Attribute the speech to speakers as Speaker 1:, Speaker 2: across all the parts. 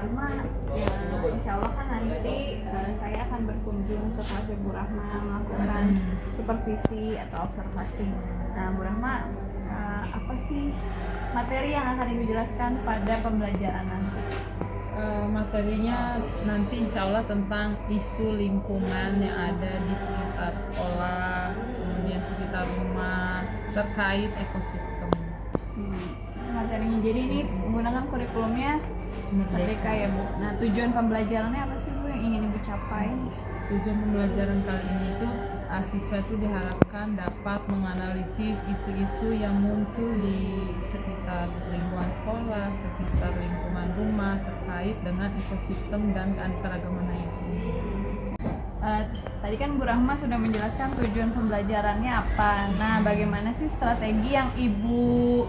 Speaker 1: Rahma, ya, insya Allah kan nanti saya akan berkunjung ke kelas Bu Rahma melakukan supervisi atau observasi. Nah, Bu Rahma, apa sih materi yang akan Ibu jelaskan pada pembelajaran nanti?
Speaker 2: Materinya nanti insya Allah tentang isu lingkungan yang ada di sekitar sekolah, kemudian sekitar rumah, terkait ekosistem.
Speaker 1: Materinya, jadi ini menggunakan kurikulumnya Merdeka ya Bu. Nah, tujuan pembelajarannya apa sih Bu yang ingin Ibu capai?
Speaker 2: Tujuan pembelajaran kali ini itu siswa itu diharapkan dapat menganalisis isu-isu yang muncul di sekitar lingkungan sekolah, sekitar lingkungan rumah terkait dengan ekosistem dan keanekaragaman hayati.
Speaker 1: Tadi kan Bu Rahma sudah menjelaskan tujuan pembelajarannya apa. Nah, bagaimana sih strategi yang Ibu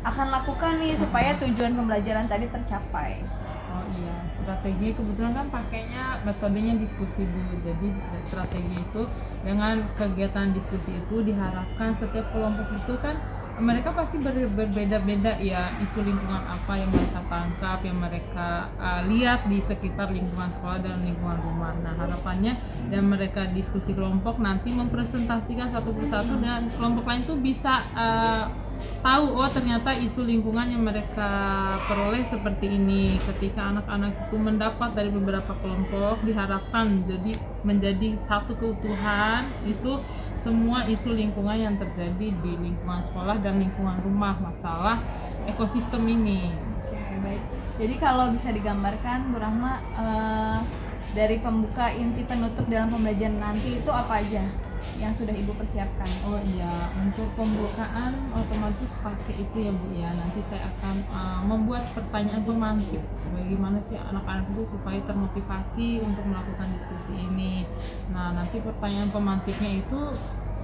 Speaker 1: akan lakukan nih supaya tujuan pembelajaran tadi tercapai?
Speaker 2: Oh iya, strategi kebetulan kan pakainya metodenya diskusi Bu. Jadi strategi itu dengan kegiatan diskusi itu diharapkan setiap kelompok itu kan mereka pasti berbeda-beda ya, isu lingkungan apa yang mereka tangkap, yang mereka lihat di sekitar lingkungan sekolah dan lingkungan rumah. Nah, harapannya dan mereka diskusi kelompok nanti mempresentasikan satu persatu dan kelompok lain tuh bisa tahu, oh ternyata isu lingkungan yang mereka peroleh seperti ini. Ketika anak-anak itu mendapat dari beberapa kelompok, diharapkan jadi menjadi satu keutuhan itu semua isu lingkungan yang terjadi di lingkungan sekolah dan lingkungan rumah, masalah ekosistem ini.
Speaker 1: Oke, baik. Jadi kalau bisa digambarkan Bu Rahma, dari pembuka, inti, penutup dalam pembelajaran nanti itu apa aja yang sudah Ibu persiapkan?
Speaker 2: Oh iya, untuk pembukaan otomatis pakai itu ya Bu ya. Nanti saya akan membuat pertanyaan pemantik. Bagaimana sih anak-anak itu supaya termotivasi untuk melakukan diskusi ini. Nah, nanti pertanyaan pemantiknya itu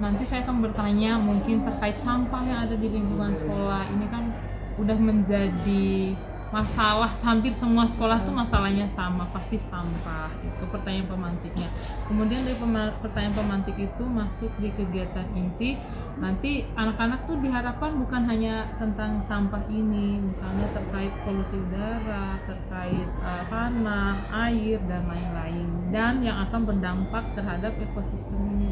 Speaker 2: nanti saya akan bertanya mungkin terkait sampah yang ada di lingkungan sekolah. Ini kan udah menjadi masalah, hampir semua sekolah tuh masalahnya sama, pasti sampah. Itu pertanyaan pemantiknya. Kemudian dari pertanyaan pemantik itu masuk di kegiatan inti. Nanti anak-anak tuh diharapkan bukan hanya tentang sampah ini, misalnya terkait polusi udara, terkait tanah, air dan lain-lain, dan yang akan berdampak terhadap ekosistem ini.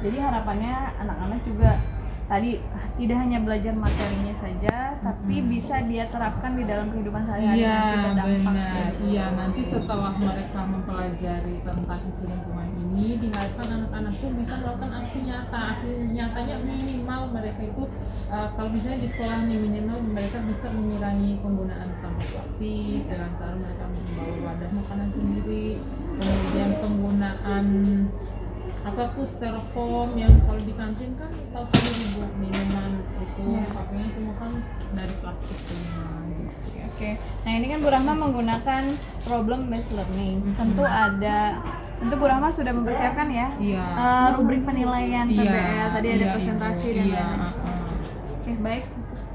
Speaker 1: Jadi harapannya anak-anak juga tadi tidak hanya belajar materinya saja, tapi bisa dia terapkan di dalam kehidupan sehari-hari.
Speaker 2: Iya,
Speaker 1: nanti berdampak.
Speaker 2: benar. Iya, nanti setelah mereka mempelajari tentang isu lingkungan ini, diharapkan anak-anak itu bisa melakukan aksi nyata. Aksi nyatanya minimal mereka itu kalau misalnya di sekolah nih, minimal mereka bisa mengurangi penggunaan sampah plastik dengan cara mereka membawa wadah makanan sendiri, kemudian penggunaan apa tuh styrofoam yang kalau di kantin kan tahu dibuat minuman itu pakainya semua kan dari plastik semua gitu.
Speaker 1: Oke. Nah, ini kan Bu Rahma menggunakan problem based learning. Tentu Bu Rahma sudah mempersiapkan ya.
Speaker 2: Iya.
Speaker 1: Rubrik penilaian PBL, tadi ada presentasi dan lain-lain. Oke, baik.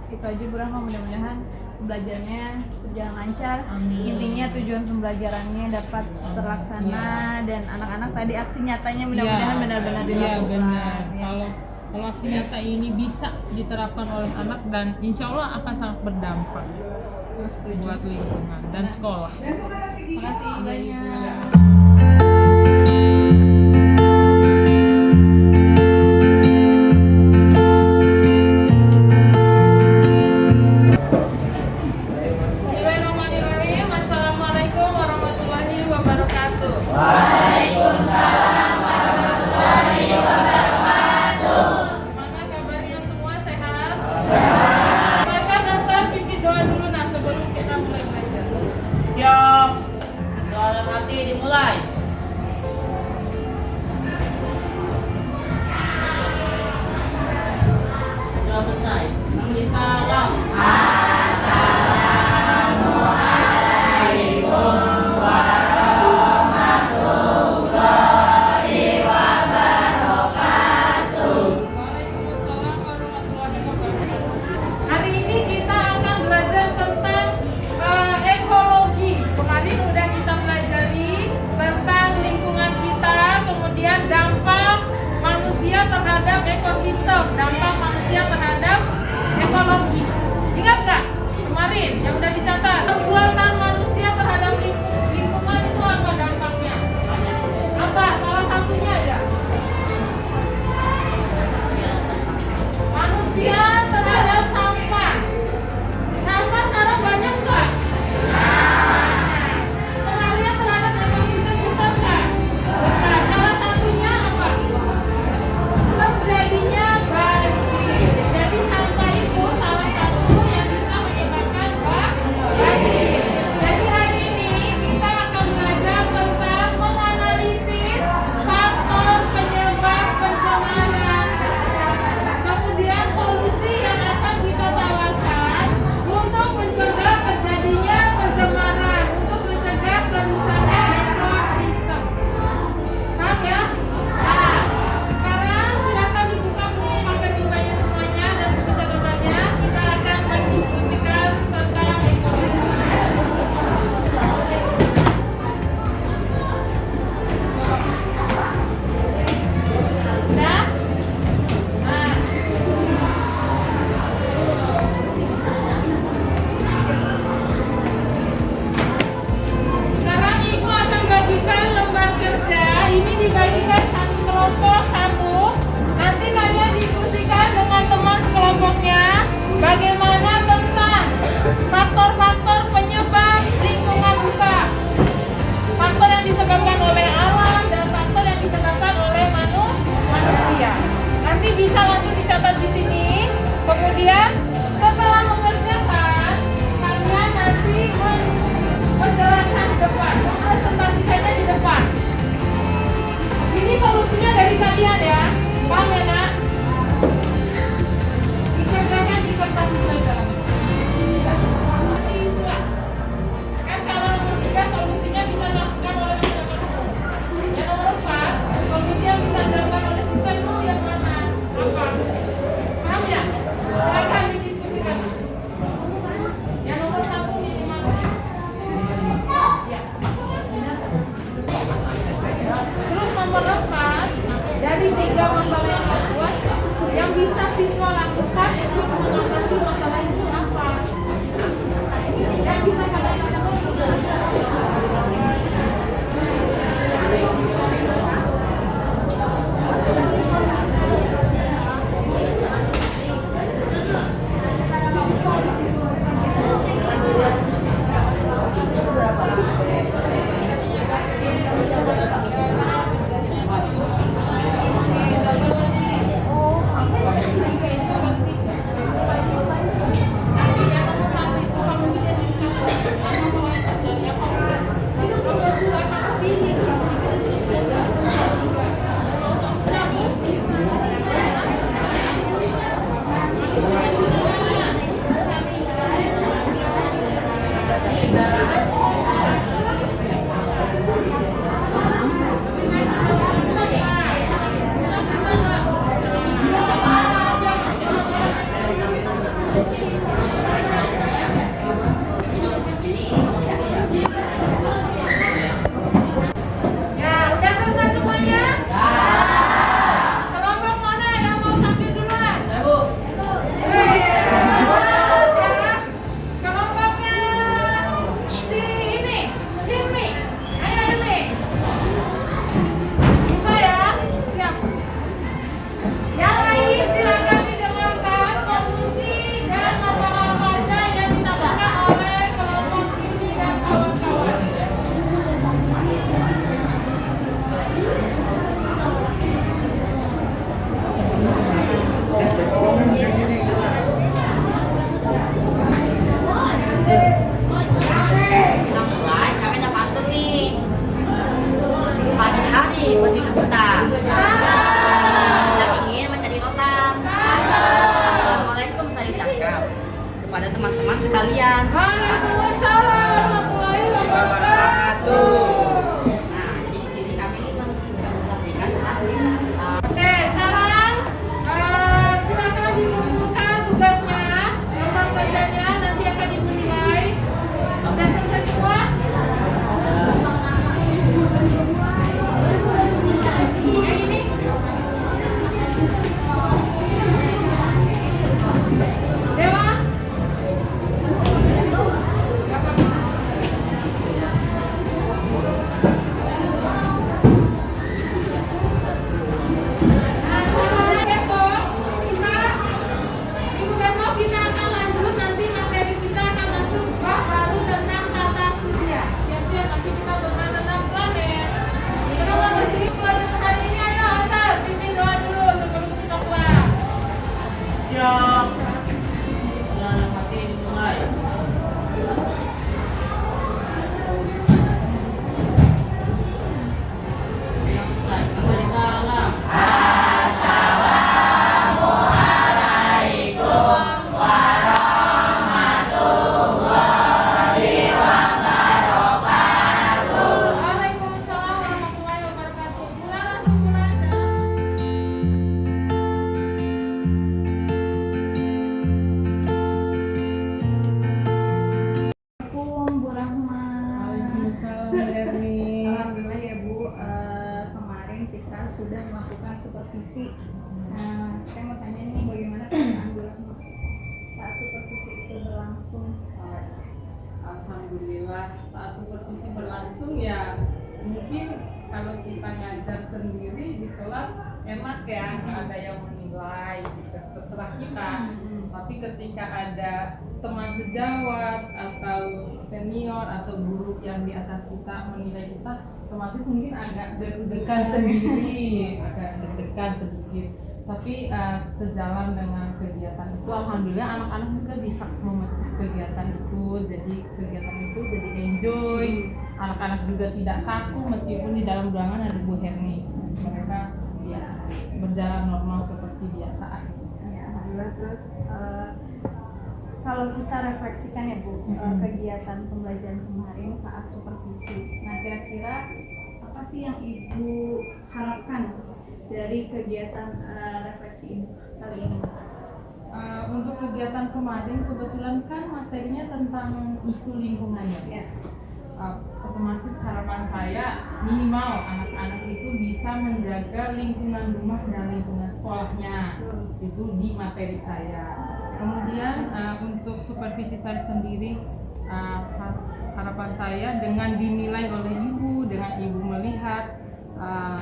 Speaker 1: Itu aja Bu Rahma, mudah-mudahan belajarnya berjalan lancar.
Speaker 2: Amin.
Speaker 1: Intinya tujuan pembelajarannya dapat terlaksana dan anak-anak tadi aksi nyatanya mudah-mudahan benar-benar dilakukan.
Speaker 2: Iya, benar. Kalau aksi nyata ini bisa diterapkan oleh anak dan insya Allah akan sangat berdampak buat lingkungan dan sekolah.
Speaker 1: Terima kasih banyak.
Speaker 2: Bismillahirrahmanirrahim. Assalamualaikum warahmatullahi wabarakatuh.
Speaker 3: Waalaikumsalam warahmatullahi wabarakatuh.
Speaker 2: Gimana kabarnya semua, sehat? Sehat. Silakan datang pimpin doa dulu nah sebelum kita mulai belajar.
Speaker 3: Siap. Doa dalam hati dimulai. Sudah selesai. Kami salam.
Speaker 2: Waalaikumsalam warahmatullahi wabarakatuh. Hari ini kita akan belajar tentang ekologi. Kemarin udah kita pelajari depan. Presentasikannya di depan. Ini solusinya dari kalian ya. Paham ya, Nak? Dikerjakan di kertas pelajaran. Kan kalau nomor 3 solusinya bisa dilakukan oleh masyarakat umum. Yang nomor 4, solusi yang bisa dilakukan oleh siswa itu yang mana? Apa? Paham ya? Silakan didiskusikan. Yang nomor 1 minimal. Ya. Terus nomor 4, dari 3 masalah yang dibuat, yang bisa siswa lakukan untuk mengatasi masalah itu apa? Yang bisa kalian lakukan juga. Ya, udah selesai semuanya? Kelompok mana yang mau tampil duluan?
Speaker 3: Ya, Bu.
Speaker 2: Kelompoknya si ini, Hilmi. Ayo Hilmi. Bisa ya? Siap. Yang lain silakan didengarkan solusi dan masalah apa aja yang ditampilkan oleh kelompok Hilmi dan kawan-kawan.
Speaker 3: Kita mulai, kami ada pantun nih. Pagi hari berdiri kita. Kita ingin menjadi rotan. Assalamualaikum saya ucapkan kepada teman-teman sekalian.
Speaker 2: Waalaikumsalam warahmatullahi wabarakatuh.
Speaker 3: Nah, jadi di sini kami menginformasikan tentang
Speaker 2: Oke, sekarang silakan dimunculkan tugasnya, nomor kerjanya nanti akan dinilai. Sudah selesai semua? Yang ini? Dewa?
Speaker 3: siap. Dengan hati dimulai. Waalaikumsalam.
Speaker 2: Waalaikumsalam warahmatullahi wabarakatuh. Mulai langsung belajar.
Speaker 1: Assalamualaikum Bu Rahma.
Speaker 2: Waalaikumsalam Erni.
Speaker 1: Alhamdulillah ya Bu, kemarin kita sudah melakukan supervisi. Saya mau tanya nih bagaimana perasaan Bu Rahma saat supervisi itu berlangsung?
Speaker 2: Alhamdulillah saat supervisi berlangsung ya mungkin kalau kita ngajar sendiri di kelas enak ya, nggak ada yang menilai gitu. Terserah kita. Tapi ketika ada teman sejawat atau senior atau guru yang di atas kita menilai kita, otomatis mungkin agak deg-degan sendiri, agak deg-degan sedikit. Tapi sejalan dengan kegiatan itu, alhamdulillah anak-anak juga bisa memecah kegiatan itu, jadi kegiatan itu jadi enjoy. anak-anak juga tidak kaku meskipun di dalam ruangan ada Bu Hernis. Mereka biasa berjalan normal seperti biasa.
Speaker 1: Ya, alhamdulillah. Terus kalau kita refleksikan ya Bu, kegiatan pembelajaran kemarin saat supervisi. Nah, kira-kira apa sih yang Ibu harapkan dari kegiatan refleksi Ibu kali ini?
Speaker 2: Untuk kegiatan kemarin kebetulan kan materinya tentang isu lingkungan ya. Otomatis harapan saya minimal anak-anak itu bisa menjaga lingkungan rumah dan lingkungan sekolahnya, itu di materi saya. Kemudian untuk supervisi saya sendiri, harapan saya dengan dinilai oleh ibu, dengan ibu melihat,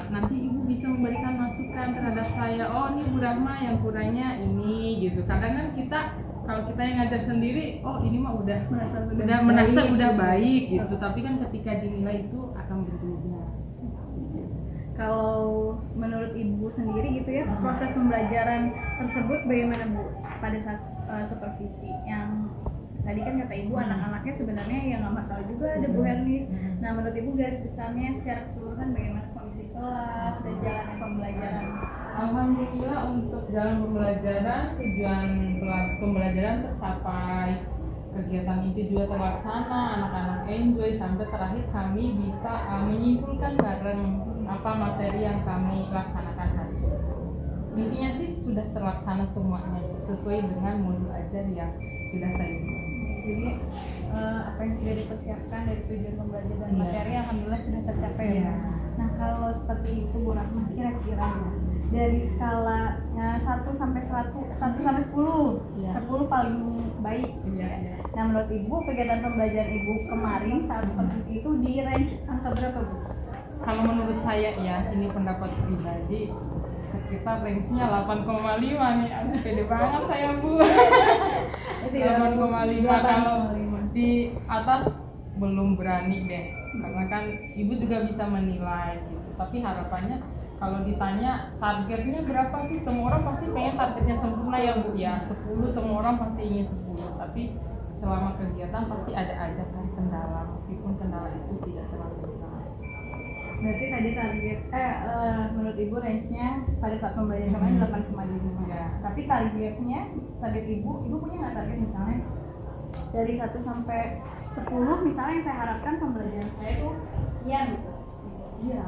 Speaker 2: nanti ibu bisa memberikan masukan terhadap saya. Oh, ini Bu Rahma yang kurangnya ini gitu. Kadang kan kita kalau kita yang ngajar sendiri, oh ini mah udah menasa udah baik gitu. Tapi kan ketika dinilai itu akan berbeda.
Speaker 1: Kalau menurut Ibu sendiri gitu ya, proses pembelajaran tersebut bagaimana Bu pada saat supervisi? Yang tadi kan kata Ibu anak-anaknya sebenarnya ya nggak masalah juga ada Bu Hernis. Nah, menurut Ibu garis besarnya secara keseluruhan bagaimana kondisi kelas dan jalannya pembelajaran?
Speaker 2: Alhamdulillah untuk jalan pembelajaran, tujuan pembelajaran tercapai, kegiatan itu juga terlaksana, anak-anak enjoy, sampai terakhir kami bisa menyimpulkan bareng apa materi yang kami laksanakan hari ini. Intinya sih sudah terlaksana semuanya sesuai dengan modul ajar yang sudah saya buat.
Speaker 1: Jadi apa yang sudah dipersiapkan dari tujuan pembelajaran materi alhamdulillah sudah tercapai ya. Nah, kalau seperti itu Bu Rahma, kira-kira dari skala 1 sampai 10, 10 paling baik gitu ya. Nah, menurut Ibu kegiatan pembelajaran Ibu kemarin saat supervisi itu di range angka berapa Bu?
Speaker 2: Kalau menurut saya ya, ini pendapat pribadi, sekitar range-nya 8,5 nih. Aduh, pede banget saya Bu. 8,5. Kalau di atas belum berani deh, karena kan ibu juga bisa menilai gitu. Tapi harapannya kalau ditanya targetnya berapa sih, semua orang pasti pengen targetnya sempurna ya Bu ya. 10 semua orang pasti ingin 10, tapi selama kegiatan pasti ada aja kan kendala, meskipun kendala itu tidak terlalu besar.
Speaker 1: Berarti tadi target menurut Ibu range-nya pada saat pembelajaran kemarin 8,5 ya. Tapi target Ibu punya nggak target misalnya dari 1 sampai 10 misalnya yang saya harapkan pembelajaran saya itu sekian gitu.
Speaker 2: Iya.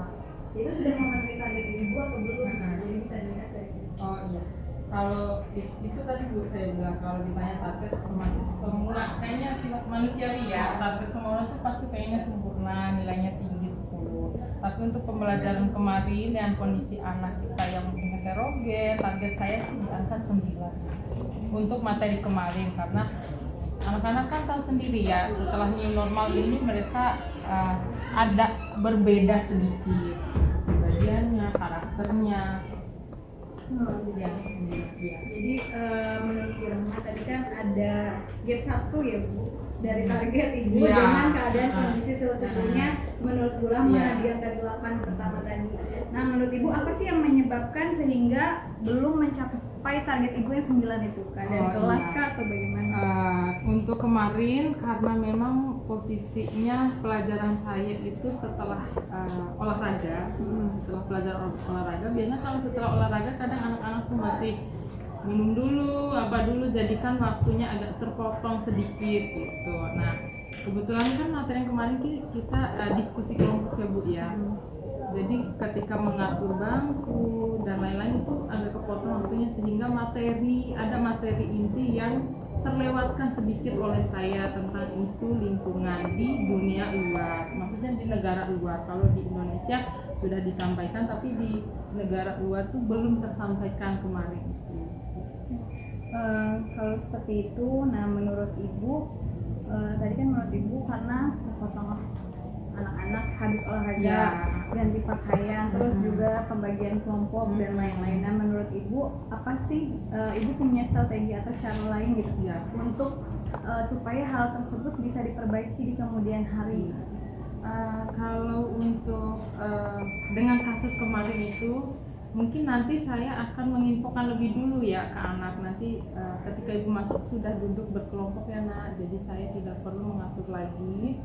Speaker 1: Itu sudah memenuhi target Ibu atau belum? Jadi bisa dilihat dari situ.
Speaker 2: Oh iya. Kalau itu tadi Bu saya bilang, kalau ditanya target otomatis semua kayaknya sifat manusiawi ya, target semua orang tuh pasti pengennya sempurna, nilainya tinggi 10. Tapi untuk pembelajaran kemarin dengan kondisi anak kita yang mungkin heterogen, target saya sih di angka 9 untuk materi kemarin, karena anak-anak kan tahu sendiri ya, setelah new normal ini mereka ada berbeda sedikit pribadiannya, karakternya.
Speaker 1: Ya. Jadi menurut Bu Rahma tadi kan ada gap 1 ya Bu dari target Ibu dengan keadaan kondisi sesungguhnya menurut Bu Rahma di angka 8 pertama tadi. Nah, menurut Ibu apa sih yang menyebabkan sehingga belum mencapai target Ibu yang 9 itu? Keadaan kelas kah atau bagaimana?
Speaker 2: Untuk kemarin karena memang posisinya pelajaran saya itu setelah olahraga, setelah pelajaran olahraga, biasanya kalau setelah olahraga kadang anak-anak tuh masih minum dulu, apa dulu, jadikan waktunya agak terpotong sedikit gitu. Nah, kebetulan kan materi yang kemarin kita diskusi kelompok ya Bu ya. Jadi ketika mengatur bangku dan lain-lain itu agak kepotong waktunya, sehingga ada materi inti yang terlewatkan sedikit oleh saya tentang isu lingkungan di dunia luar, maksudnya di negara luar. Kalau di Indonesia sudah disampaikan, tapi di negara luar tuh belum tersampaikan kemarin itu.
Speaker 1: Kalau seperti itu, nah menurut Ibu tadi kan menurut Ibu karena terpotong anak-anak habis olahraga, ganti pakaian, terus juga pembagian kelompok dan lain-lain. Nah, menurut Ibu apa sih Ibu punya strategi atau cara lain gitu untuk supaya hal tersebut bisa diperbaiki di kemudian hari?
Speaker 2: Kalau untuk dengan kasus kemarin itu, mungkin nanti saya akan menginfokan lebih dulu ya ke anak. Nanti ketika ibu masuk sudah duduk berkelompok ya Nak, jadi saya tidak perlu mengatur lagi.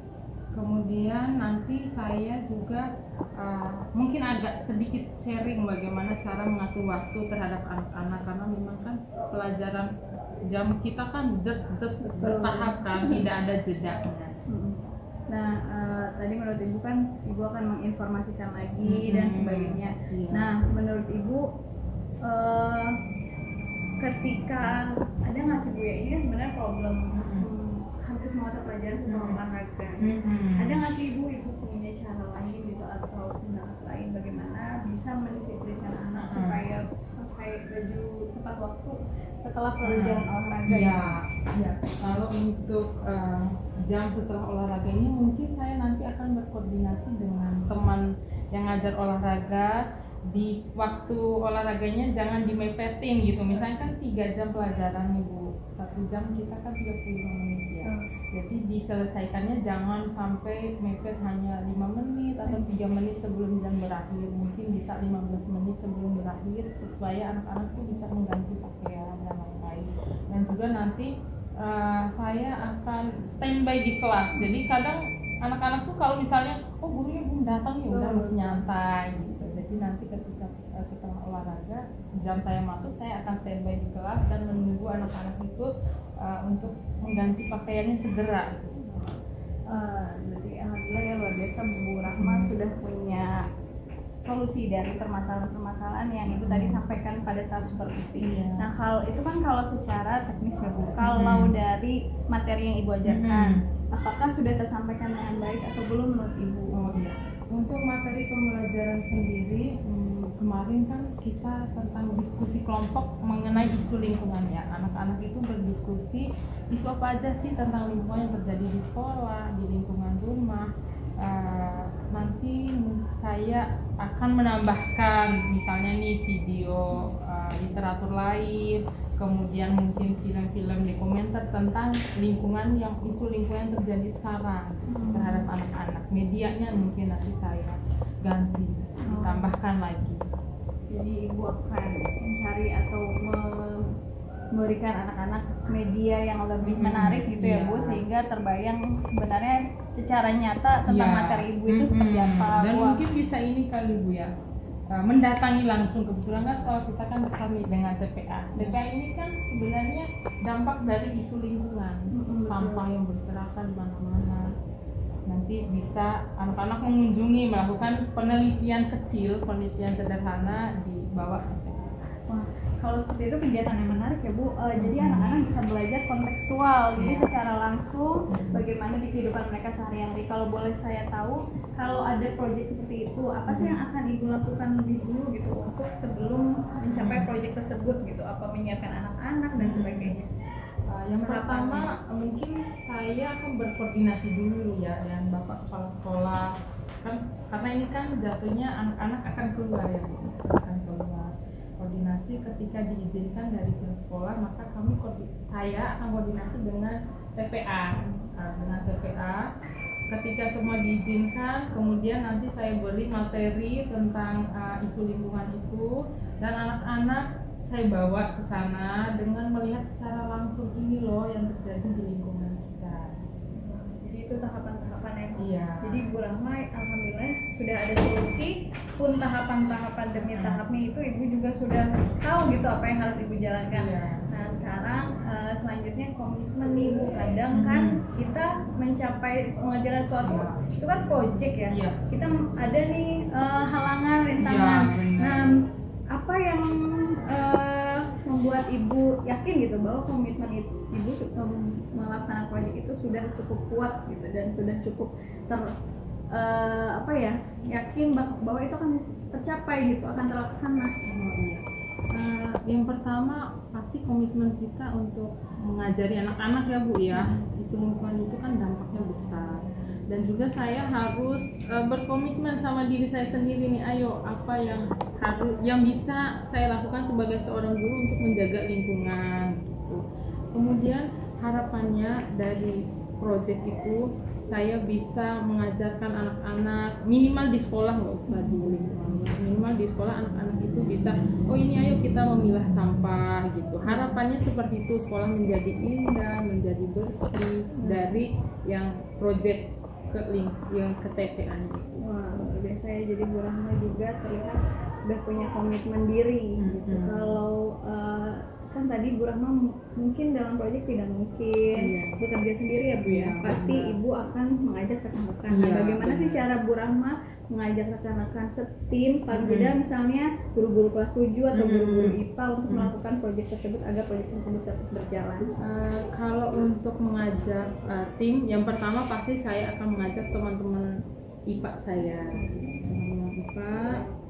Speaker 2: Kemudian kemudian nanti saya juga mungkin agak sedikit sharing bagaimana cara mengatur waktu terhadap anak-anak, karena memang kan pelajaran jam kita kan bertahap kan, tidak ada jedanya.
Speaker 1: Nah, tadi menurut Ibu kan Ibu akan menginformasikan lagi dan sebagainya.
Speaker 2: Iya.
Speaker 1: Nah, menurut Ibu ketika ada nggak sih Bu ya, ini kan sebenarnya problem hampir semua mata pelajaran tentang olahraga. Ada nggak sih Ibu punya cara lain gitu atau pendapat lain bagaimana bisa mendisiplinkan anak supaya pakai baju tepat waktu setelah pelajaran olahraga?
Speaker 2: Ya. Kalau untuk jam setelah olahraga ini mungkin saya nanti akan berkoordinasi dengan teman yang ngajar olahraga. Di waktu olahraganya jangan dimepetin gitu, misalnya kan 3 jam pelajaran nih Bu, 1 jam kita kan 35 menit ya. Jadi diselesaikannya jangan sampai mepet hanya 5 menit atau 3 menit sebelum jam berakhir, mungkin bisa 15 menit sebelum berakhir supaya anak-anak tuh bisa mengganti pakaian dan lain-lain. Dan juga nanti saya akan standby di kelas, jadi kadang anak-anak tuh kalau misalnya gurunya belum datang ya udah masih nyantai gitu. Jadi nanti ketika setelah olahraga jam saya masuk, saya akan standby di kelas dan menunggu anak-anak itu untuk mengganti pakaiannya segera.
Speaker 1: Berarti alhamdulillah ya, luar biasa Bu Rahma sudah punya solusi dari permasalahan-permasalahan yang Ibu tadi sampaikan pada saat supervisi. Nah, hal itu kan kalau secara teknis ya Bu. Kalau dari materi yang Ibu ajarkan, apakah sudah tersampaikan dengan baik atau belum menurut Ibu?
Speaker 2: Untuk materi pembelajaran sendiri, kemarin kan kita tentang diskusi kelompok mengenai isu lingkungan ya. Anak-anak itu berdiskusi isu apa aja sih tentang lingkungan yang terjadi di sekolah, di lingkungan rumah. Nanti saya akan menambahkan misalnya nih video literatur lain, kemudian mungkin film-film dokumenter tentang lingkungan yang isu lingkungan yang terjadi sekarang terhadap anak-anak. Medianya mungkin nanti saya ganti, ditambahkan lagi.
Speaker 1: Jadi Ibu akan mencari atau memberikan anak-anak media yang lebih menarik gitu ya Bu, sehingga terbayang sebenarnya secara nyata tentang materi Ibu itu seperti apa.
Speaker 2: Dan mungkin bisa ini kali Bu ya, mendatangi langsung, kebetulan kan soal kita kan kami dengan TPA. TPA ini kan sebenarnya dampak dari isu lingkungan, sampah yang berserakan di mana-mana. Nanti bisa anak-anak mengunjungi, melakukan penelitian kecil, penelitian sederhana dibawa ke TPA.
Speaker 1: Wah, kalau seperti itu kegiatan yang menarik ya Bu. Jadi anak-anak bisa belajar kontekstual, jadi secara langsung bagaimana di kehidupan mereka sehari-hari. Kalau boleh saya tahu, kalau ada proyek seperti itu, apa sih yang akan Ibu lakukan lebih dulu gitu untuk sebelum mencapai proyek tersebut gitu? Apa menyiapkan anak-anak dan sebagainya?
Speaker 2: Yang pertama mungkin saya akan berkoordinasi dulu ya dengan Bapak Kepala Sekolah, kan karena ini kan jatuhnya anak-anak akan keluar ya Bu, akan keluar. Koordinasi ketika diizinkan dari pihak sekolah, maka saya akan koordinasi dengan TPA. Dengan TPA ketika semua diizinkan, kemudian nanti saya beri materi tentang isu lingkungan itu, dan anak-anak saya bawa ke sana dengan melihat secara langsung ini loh yang terjadi di lingkungan kita.
Speaker 1: Jadi itu tahapan-tahapan yang
Speaker 2: Jadi
Speaker 1: Bu Rahma alhamdulillah sudah ada solusi, pun tahapan-tahapan demi tahapnya itu Ibu juga sudah tahu gitu apa yang harus Ibu jalankan. Nah sekarang selanjutnya komitmen nih Bu, kadang kan kita mencapai pengajaran sesuatu itu kan project ya. Kita ada nih halangan, rintangan. Nah apa yang membuat Ibu yakin gitu bahwa komitmen Ibu melaksanakan proyek itu sudah cukup kuat gitu dan sudah cukup yakin bahwa itu akan tercapai gitu, akan terlaksana?
Speaker 2: Yang pertama pasti komitmen kita untuk mengajari anak-anak ya Bu ya. Isu lingkungan itu kan dampaknya besar, dan juga saya harus berkomitmen sama diri saya sendiri nih, ayo apa yang bisa saya lakukan sebagai seorang guru untuk menjaga lingkungan gitu. Kemudian harapannya dari proyek itu saya bisa mengajarkan anak-anak minimal di sekolah, nggak usah di lingkungan, minimal di sekolah anak-anak itu bisa, oh ini ayo kita memilah sampah gitu. Harapannya seperti itu, sekolah menjadi indah, menjadi bersih dari yang proyek ke link yang ke TPA gitu.
Speaker 1: Wah, luar biasa ya. Jadi Bu Rahma juga terlihat sudah punya komitmen diri gitu. Kalau kan tadi Bu Rahma mungkin dalam proyek tidak mungkin bekerja sendiri ya Bu ya. Pasti Ibu akan mengajak rekan-rekan. Nah, bagaimana sih cara Bu Rahma mengajak rekan-rekan setim paling tidak misalnya guru-guru kelas 7 atau guru-guru IPA untuk melakukan proyek tersebut agar proyek tersebut tetap berjalan?
Speaker 2: Kalau untuk mengajak tim, yang pertama pasti saya akan mengajak teman-teman IPA saya. Teman-teman IPA,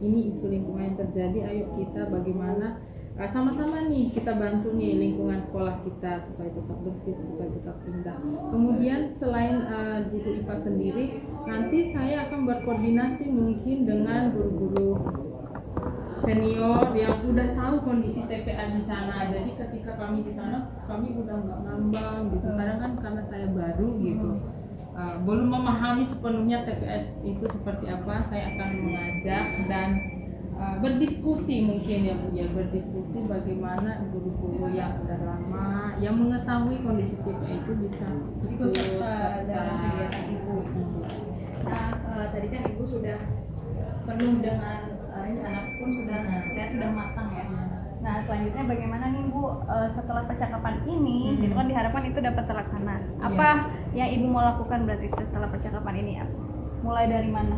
Speaker 2: ini isu lingkungan yang terjadi, ayo kita bagaimana sama-sama nih kita bantu nih lingkungan sekolah kita supaya tetap bersih, supaya tetap indah. Kemudian selain guru IPA sendiri, nanti saya akan berkoordinasi mungkin dengan guru-guru senior yang udah tahu kondisi TPA di sana. Jadi ketika kami di sana, kami udah nggak ngambang gitu. Kadang kan karena saya baru gitu, belum memahami sepenuhnya TPS itu seperti apa. Saya akan mengajak dan berdiskusi mungkin ya Bu ya, berdiskusi bagaimana guru-guru yang udah lama yang mengetahui kondisi TPA itu bisa
Speaker 1: Ikut serta dalam kegiatan Ibu. Nah, tadi kan Ibu sudah penuh dengan rencana pun sudah matang ya. Nah, selanjutnya bagaimana nih Bu setelah percakapan ini, itu kan diharapkan itu dapat terlaksana. Apa yang Ibu mau lakukan berarti setelah percakapan ini? Mulai dari mana?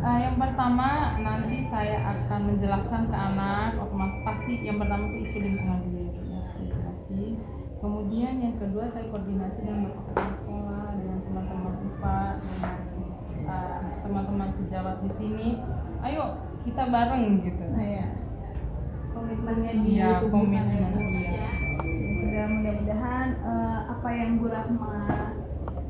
Speaker 2: Yang pertama nanti saya akan menjelaskan ke anak, otomatis pasti yang pertama itu isu lingkungan dulu ya, koordinasi. Kemudian yang kedua saya koordinasi dengan bapak kepala sekolah, dengan teman-teman IPA, dengan teman-teman sejawat di sini. Ayo kita bareng gitu.
Speaker 1: Komitmennya
Speaker 2: Iya,
Speaker 1: ditubuhkan
Speaker 2: komitmen
Speaker 1: ya. Sudah mudah-mudahan apa yang Bu Rahma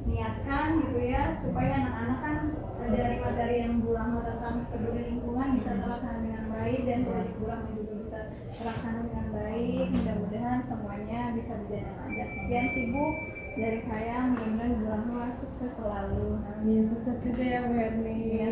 Speaker 1: niatkan gitu ya, supaya anak-anak kan dari materi yang Bu Rahma tentang peduli lingkungan bisa terlaksana dengan baik dan proyek Bu Rahma juga bisa terlaksana dengan baik. Mudah-mudahan semuanya bisa berjalan dengan lancar. Sekian sih Bu dari saya, mudah-mudahan Bu Rahma sukses selalu.
Speaker 2: Amin, sukses juga ya Bu Erni.
Speaker 1: Ya,